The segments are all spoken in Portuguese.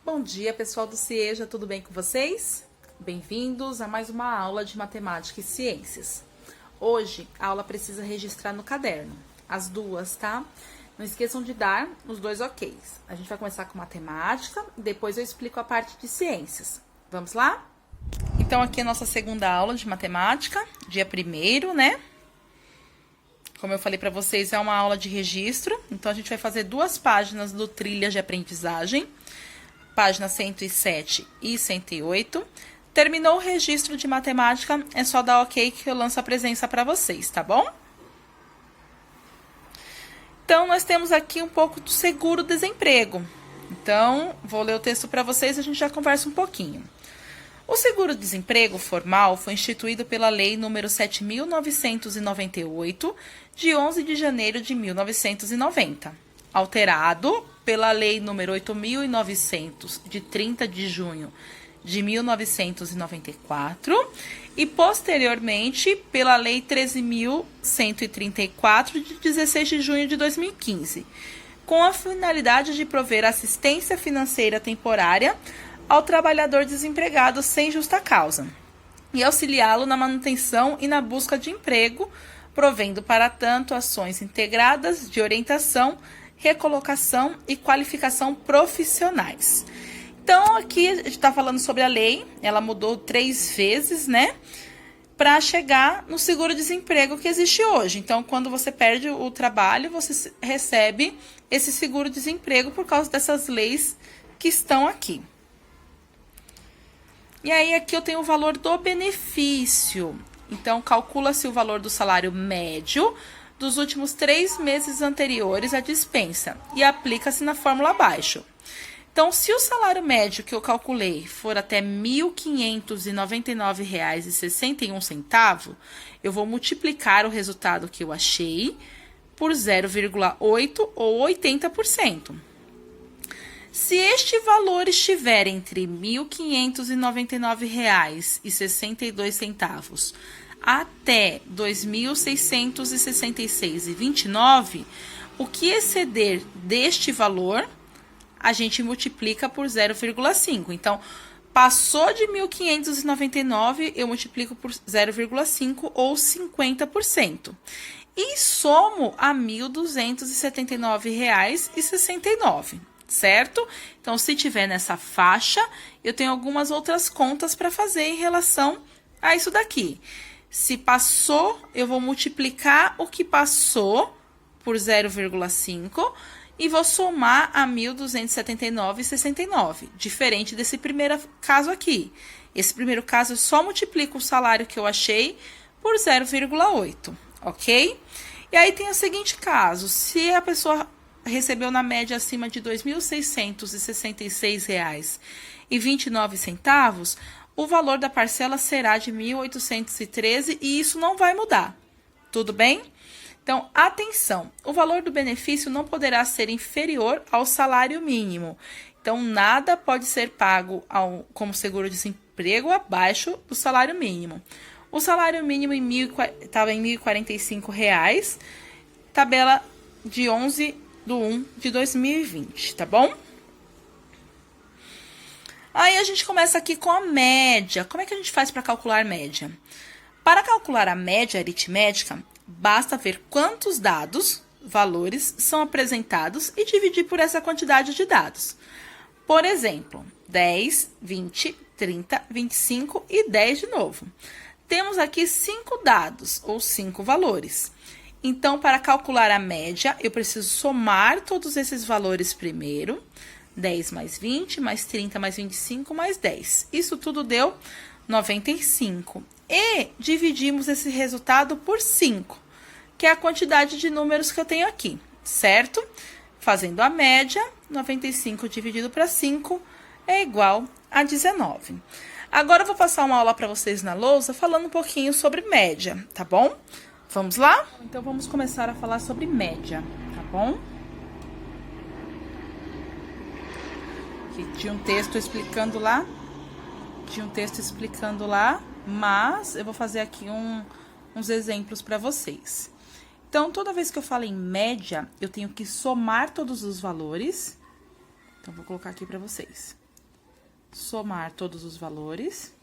Bom dia, pessoal do CIEJA, tudo bem com vocês? Bem-vindos a mais uma aula de Matemática e Ciências. Hoje, a aula precisa registrar no caderno, as duas, tá? Não esqueçam de dar os dois OKs. A gente vai começar com Matemática, depois eu explico a parte de Ciências. Vamos lá? Então, aqui é a nossa segunda aula de Matemática, dia 1º, né? Como eu falei para vocês, é uma aula de registro, então a gente vai fazer duas páginas do Trilha de Aprendizagem, página 107 e 108. Terminou o registro de matemática, é só dar ok que eu lanço a presença para vocês, tá bom? Então, nós temos aqui um pouco do seguro-desemprego. Então, vou ler o texto para vocês e a gente já conversa um pouquinho. O seguro-desemprego formal foi instituído pela Lei nº 7.998, de 11 de janeiro de 1990, alterado pela Lei nº 8.900, de 30 de junho de 1994, e posteriormente pela Lei 13.134, de 16 de junho de 2015, com a finalidade de prover assistência financeira temporária ao trabalhador desempregado sem justa causa e auxiliá-lo na manutenção e na busca de emprego, provendo para tanto ações integradas de orientação, recolocação e qualificação profissionais. Então, aqui a gente está falando sobre a lei, ela mudou 3 vezes, né? Para chegar no seguro-desemprego que existe hoje. Então, quando você perde o trabalho, você recebe esse seguro-desemprego por causa dessas leis que estão aqui. E aí, aqui eu tenho o valor do benefício. Então, calcula-se o valor do salário médio dos últimos 3 meses anteriores à dispensa e aplica-se na fórmula abaixo. Então, se o salário médio que eu calculei for até R$ 1.599,61, eu vou multiplicar o resultado que eu achei por 0,8 ou 80%. Se este valor estiver entre R$ 1.599,62 até R$ 2.666,29, o que exceder deste valor, a gente multiplica por 0,5. Então, passou de 1.599, eu multiplico por 0,5 ou 50%. E somo a R$ 1.279,69. Certo? Então, se tiver nessa faixa, eu tenho algumas outras contas para fazer em relação a isso daqui. Se passou, eu vou multiplicar o que passou por 0,5 e vou somar a 1.279,69, diferente desse primeiro caso aqui. Esse primeiro caso, eu só multiplico o salário que eu achei por 0,8, ok? E aí tem o seguinte caso, se a pessoa recebeu na média acima de R$ 2.666,29, o valor da parcela será de R$ 1.813 e isso não vai mudar. Tudo bem? Então, atenção, o valor do benefício não poderá ser inferior ao salário mínimo. Então, nada pode ser pago como seguro-desemprego abaixo do salário mínimo. O salário mínimo estava em R$ 1.045, tabela de 11/1/2020, tá bom? Aí a gente começa aqui com a média. Como é que a gente faz para calcular média? Para calcular a média aritmética, basta ver quantos valores, são apresentados e dividir por essa quantidade de dados. Por exemplo, 10, 20, 30, 25 e 10 de novo. Temos aqui 5 dados, ou 5 valores. Então, para calcular a média, eu preciso somar todos esses valores primeiro. 10 mais 20, mais 30, mais 25, mais 10. Isso tudo deu 95. E dividimos esse resultado por 5, que é a quantidade de números que eu tenho aqui, certo? Fazendo a média, 95 dividido para 5 é igual a 19. Agora, eu vou passar uma aula para vocês na lousa falando um pouquinho sobre média, tá bom? Vamos lá? Então, vamos começar a falar sobre média, tá bom? Aqui tinha um texto explicando lá. Mas eu vou fazer aqui uns exemplos para vocês. Então, toda vez que eu falo em média, eu tenho que somar todos os valores. Então, vou colocar aqui para vocês. somar todos os valores.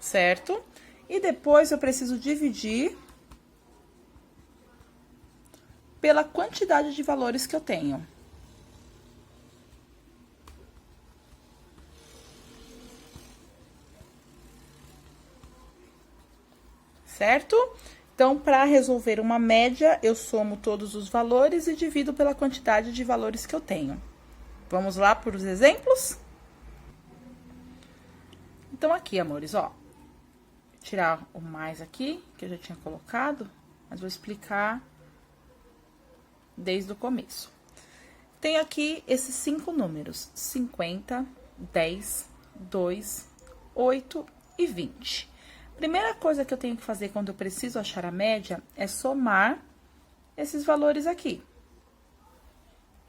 Certo? E depois eu preciso dividir pela quantidade de valores que eu tenho. Certo? Então, para resolver uma média, eu somo todos os valores e divido pela quantidade de valores que eu tenho. Vamos lá para os exemplos? Então, aqui, amores, ó. Tirar o mais aqui, que eu já tinha colocado, mas vou explicar desde o começo. Tenho aqui esses 5 números: 50, 10, 2, 8 e 20. Primeira coisa que eu tenho que fazer quando eu preciso achar a média é somar esses valores aqui.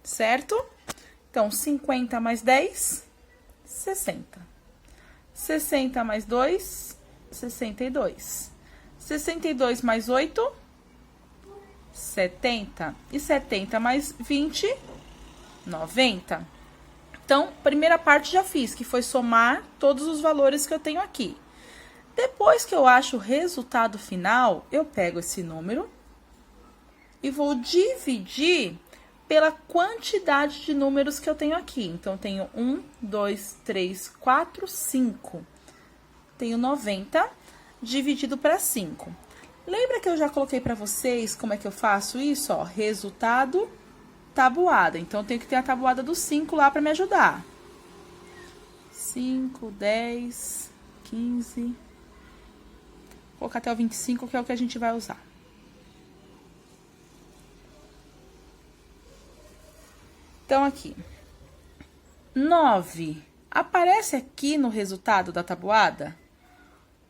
Certo? Então, 50 mais 10, 60. 60 mais 2, 62. 62 mais 8, 70. E 70 mais 20, 90. Então, primeira parte já fiz, que foi somar todos os valores que eu tenho aqui. Depois que eu acho o resultado final, eu pego esse número e vou dividir pela quantidade de números que eu tenho aqui. Então, eu tenho 1, 2, 3, 4, 5. Tenho 90 dividido para 5. Lembra que eu já coloquei para vocês como é que eu faço isso? Ó, resultado, tabuada. Então, eu tenho que ter a tabuada dos 5 lá para me ajudar. 5, 10, 15... Vou colocar até o 25, que é o que a gente vai usar. Então, aqui. 9. Aparece aqui no resultado da tabuada?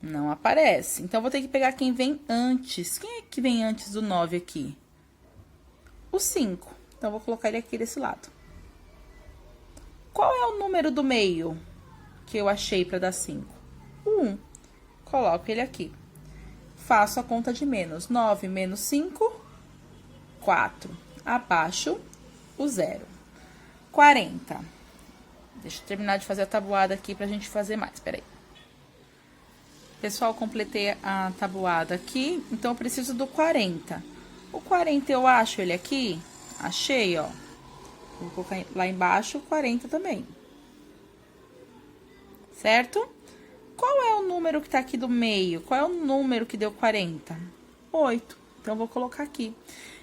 Não aparece. Então, vou ter que pegar quem vem antes. Quem é que vem antes do 9 aqui? O 5. Então, vou colocar ele aqui desse lado. Qual é o número do meio que eu achei para dar 5? O 1. Coloco ele aqui. Faço a conta de menos. 9 menos 5, 4. Abaixo o 0. 40. Deixa eu terminar de fazer a tabuada aqui pra gente fazer mais. Peraí. Pessoal, completei a tabuada aqui. Então, eu preciso do 40. O 40 eu acho ele aqui. Achei, ó. Vou colocar lá embaixo o 40 também. Certo? Qual é o número que tá aqui do meio? Qual é o número que deu 40? 8. Então, eu vou colocar aqui.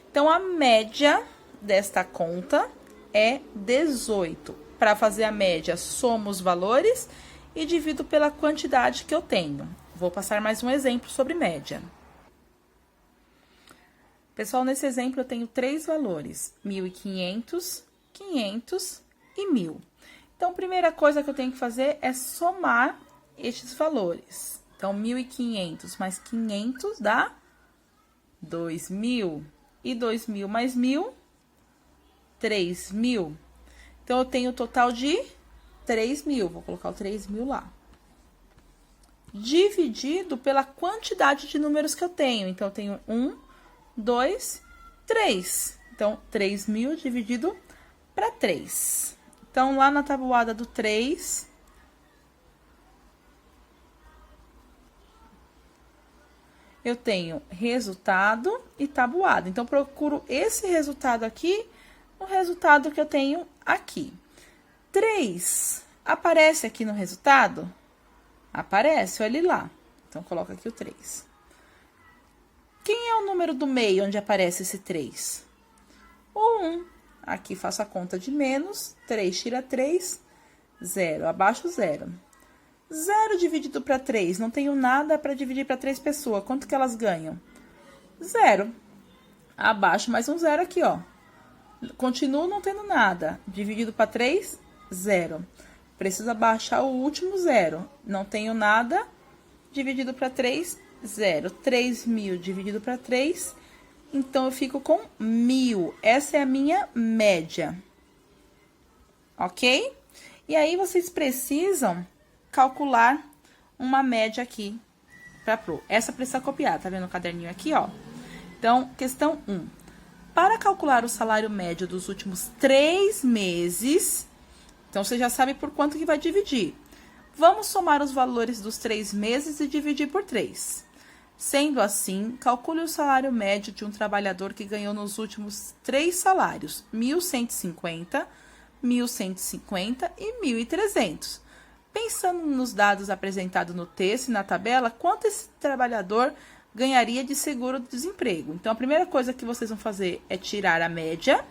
Então, a média desta conta é 18. Para fazer a média, somo os valores e divido pela quantidade que eu tenho. Vou passar mais um exemplo sobre média. Pessoal, nesse exemplo, eu tenho 3 valores: 1.500, 500 e 1.000. Então, a primeira coisa que eu tenho que fazer é somar estes valores. Então, 1.500 mais 500 dá 2.000. E 2.000 mais 1.000, 3.000. Então, eu tenho o total de 3.000. Vou colocar o 3.000 lá. Dividido pela quantidade de números que eu tenho. Então, eu tenho 1, 2, 3. Então, 3.000 dividido para 3. Então, lá na tabuada do 3... eu tenho resultado e tabuada. Então, procuro esse resultado aqui no resultado que eu tenho aqui. 3 aparece aqui no resultado? Aparece, olha lá. Então, coloco aqui o 3. Quem é o número do meio onde aparece esse 3? O 1. Aqui faço a conta de menos. 3 tira 3, 0. Abaixo 0. 0 dividido para 3, não tenho nada para dividir para 3 pessoas. Quanto que elas ganham? 0. Abaixo mais um 0 aqui, ó. Continuo não tendo nada. Dividido para 3, 0. Preciso abaixar o último 0. Não tenho nada. Dividido para 3, 0. 3.000 dividido para 3. Então, eu fico com 1.000. Essa é a minha média. Ok? E aí, vocês precisam calcular uma média aqui para pro. Essa precisa copiar, tá vendo o caderninho aqui, ó? Então, questão 1. Para calcular o salário médio dos últimos 3 meses, então você já sabe por quanto que vai dividir. Vamos somar os valores dos 3 meses e dividir por 3. Sendo assim, calcule o salário médio de um trabalhador que ganhou nos últimos 3 salários, 1.150, 1.150 e 1.300. Pensando nos dados apresentados no texto e na tabela, quanto esse trabalhador ganharia de seguro-desemprego. Então, a primeira coisa que vocês vão fazer é tirar a média.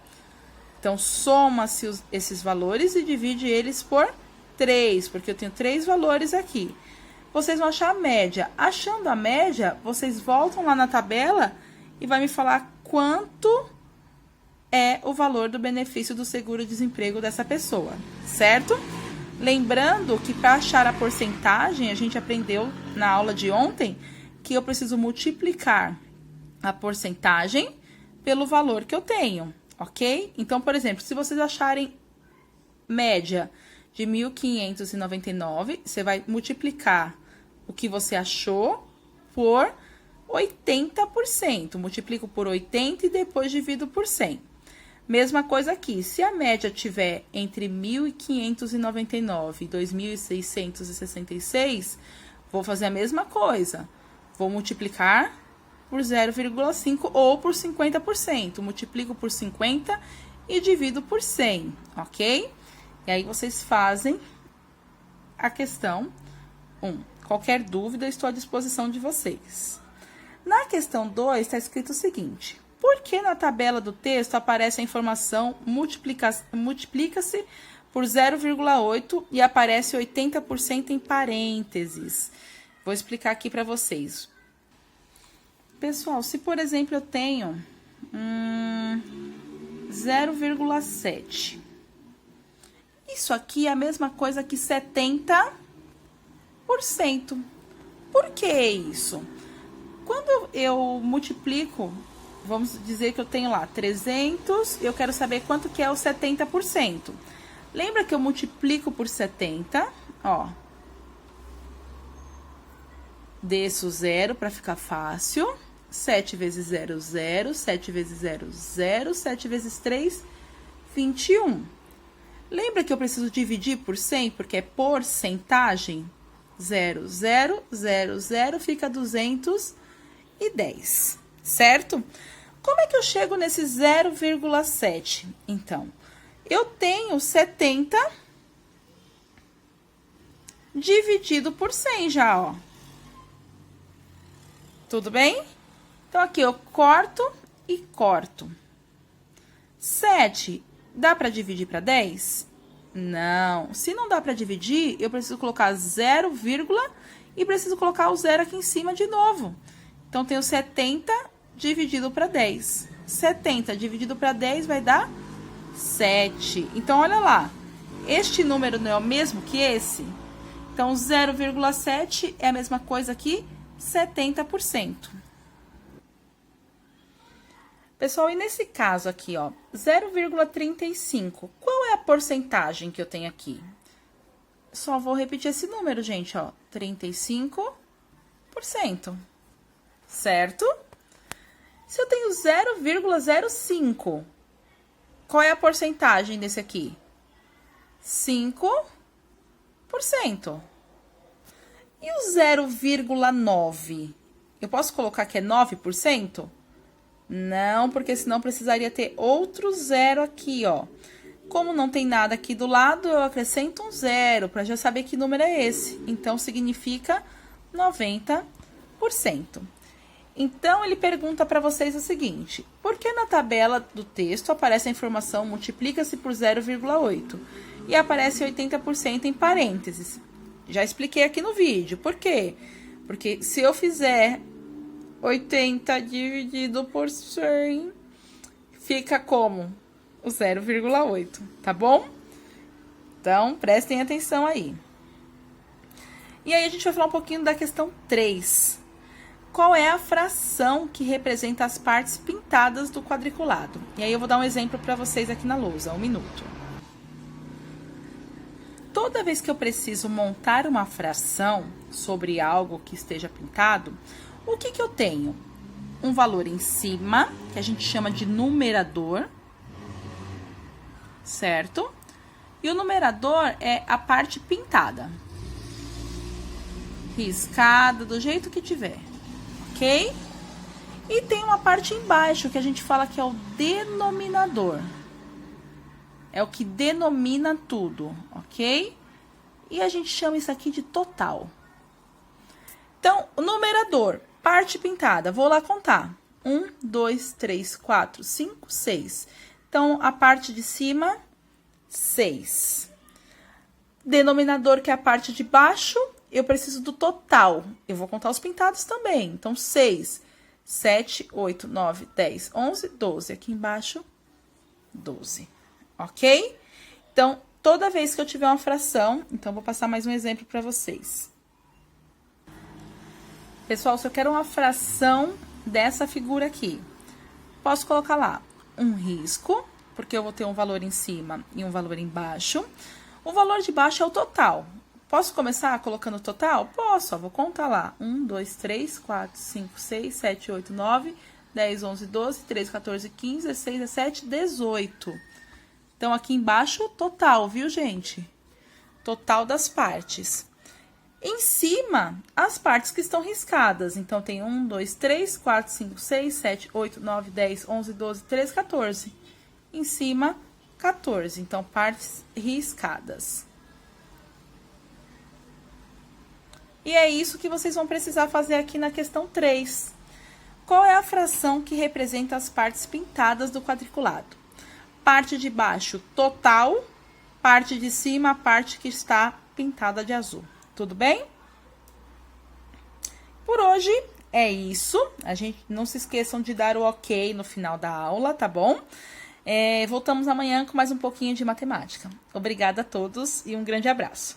Então, soma-se esses valores e divide eles por 3, porque eu tenho 3 valores aqui. Vocês vão achar a média. Achando a média, vocês voltam lá na tabela e vai me falar quanto é o valor do benefício do seguro-desemprego dessa pessoa, certo? Lembrando que para achar a porcentagem, a gente aprendeu na aula de ontem que eu preciso multiplicar a porcentagem pelo valor que eu tenho, ok? Então, por exemplo, se vocês acharem média de 1.599, você vai multiplicar o que você achou por 80%. Multiplico por 80 e depois divido por 100. Mesma coisa aqui, se a média tiver entre 1.599 e 2.666, vou fazer a mesma coisa. Vou multiplicar por 0,5 ou por 50%. Multiplico por 50 e divido por 100, ok? E aí, vocês fazem a questão 1. Qualquer dúvida, estou à disposição de vocês. Na questão 2, está escrito o seguinte: por que na tabela do texto aparece a informação multiplica-se por 0,8 e aparece 80% em parênteses? Vou explicar aqui para vocês. Pessoal, se por exemplo eu tenho 0,7, isso aqui é a mesma coisa que 70%. Por que isso? Quando eu multiplico, vamos dizer que eu tenho lá 300, eu quero saber quanto que é o 70%. Lembra que eu multiplico por 70, ó. Desço zero para ficar fácil. 7 vezes 0, 0. 7 vezes 0, 0. 7 vezes 3, 21. Lembra que eu preciso dividir por 100, porque é porcentagem? 0, 0, 0, 0, fica 210, certo? Como é que eu chego nesse 0,7? Então, eu tenho 70 dividido por 100 já, ó. Tudo bem? Então, aqui eu corto e corto. 7, dá para dividir para 10? Não. Se não dá para dividir, eu preciso colocar 0, e preciso colocar o 0 aqui em cima de novo. Então, tenho 70 dividido para 10. 70 dividido para 10 vai dar 7. Então, olha lá. Este número não é o mesmo que esse? Então, 0,7 é a mesma coisa que 70%. Pessoal, e nesse caso aqui, ó, 0,35, qual é a porcentagem que eu tenho aqui? Só vou repetir esse número, gente, ó, 35%, certo? Se eu tenho 0,05, qual é a porcentagem desse aqui? 5%. E o 0,9? Eu posso colocar que é 9%? Não, porque senão precisaria ter outro zero aqui, ó. Como não tem nada aqui do lado, eu acrescento um zero para já saber que número é esse. Então, significa 90%. Então, ele pergunta para vocês o seguinte: por que na tabela do texto aparece a informação multiplica-se por 0,8 e aparece 80% em parênteses? Já expliquei aqui no vídeo. Por quê? Porque se eu fizer 80 dividido por 100, fica como? O 0,8, tá bom? Então, prestem atenção aí. E aí, a gente vai falar um pouquinho da questão 3. Qual é a fração que representa as partes pintadas do quadriculado? E aí, eu vou dar um exemplo para vocês aqui na lousa, 1 minuto. Toda vez que eu preciso montar uma fração sobre algo que esteja pintado, o que eu tenho? um valor em cima, que a gente chama de numerador, certo? E o numerador é a parte pintada, riscada, do jeito que tiver, ok? E tem uma parte embaixo que a gente fala que é o denominador. É o que denomina tudo, ok? E a gente chama isso aqui de total. Então, o numerador, parte pintada, vou lá contar. 1, 2, 3, 4, 5, 6. Então, a parte de cima, 6. Denominador, que é a parte de baixo, eu preciso do total. Eu vou contar os pintados também. Então, 6, 7, 8, 9, 10, 11, 12. Aqui embaixo, 12. Ok? Então, toda vez que eu tiver uma fração, então, vou passar mais um exemplo para vocês. Pessoal, se eu quero uma fração dessa figura aqui, posso colocar lá um risco, porque eu vou ter um valor em cima e um valor embaixo. O valor de baixo é o total. Posso começar colocando o total? Posso, ó, vou contar lá. 1, 2, 3, 4, 5, 6, 7, 8, 9, 10, 11, 12, 13, 14, 15, 16, 17, 18. Então, aqui embaixo, total, viu, gente? Total das partes. Em cima, as partes que estão riscadas. Então, tem 1, 2, 3, 4, 5, 6, 7, 8, 9, 10, 11, 12, 13, 14. Em cima, 14. Então, partes riscadas. E é isso que vocês vão precisar fazer aqui na questão 3. Qual é a fração que representa as partes pintadas do quadriculado? Parte de baixo, total. Parte de cima, a parte que está pintada de azul. Tudo bem? Por hoje é isso. A gente não se esqueçam de dar o ok no final da aula, tá bom? Voltamos amanhã com mais um pouquinho de matemática. Obrigada a todos e um grande abraço.